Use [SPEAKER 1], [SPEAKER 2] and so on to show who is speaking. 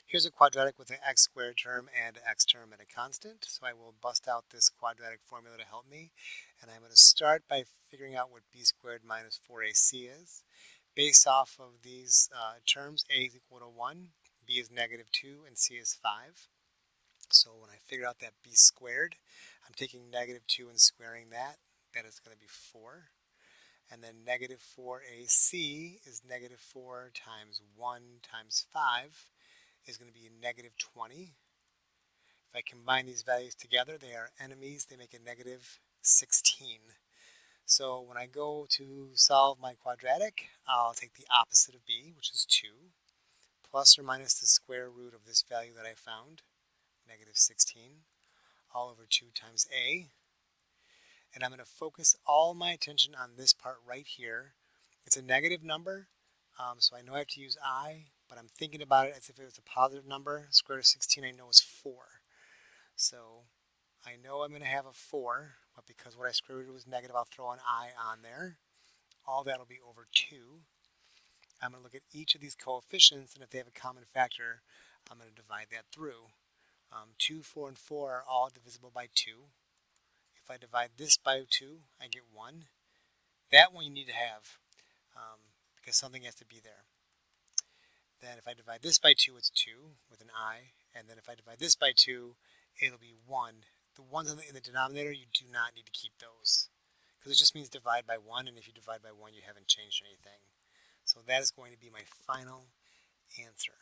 [SPEAKER 1] Here's a quadratic with an x squared term and an x term and a constant. So I will bust out this quadratic formula to help me. And I'm going to start by figuring out what b squared minus 4ac is. Based off of these terms, a is equal to 1, b is negative 2, and c is 5. So when I figure out that b squared, I'm taking negative 2 and squaring that. That is going to be 4. And then negative 4ac is negative 4 times 1 times 5 is going to be negative 20. If I combine these values together, they are enemies. They make a negative 16. So when I go to solve my quadratic, I'll take the opposite of b, which is 2, plus or minus the square root of this value that I found, negative 16, all over 2 times a. And I'm going to focus all my attention on this part right here. It's a negative number, so I know I have to use I, but I'm thinking about it as if it was a positive number. Square root of 16 I know is 4. So I know I'm going to have a 4, but because what I square rooted was negative, I'll throw an I on there. All that will be over 2. I'm going to look at each of these coefficients, and if they have a common factor, I'm going to divide that through. 2, 4, and 4 are all divisible by 2. If I divide this by 2, I get 1. That one you need to have because something has to be there. Then if I divide this by 2, it's 2 with an I. And then if I divide this by 2, it'll be 1. The ones in the denominator, you do not need to keep those because it just means divide by 1. And if you divide by 1, you haven't changed anything. So that is going to be my final answer.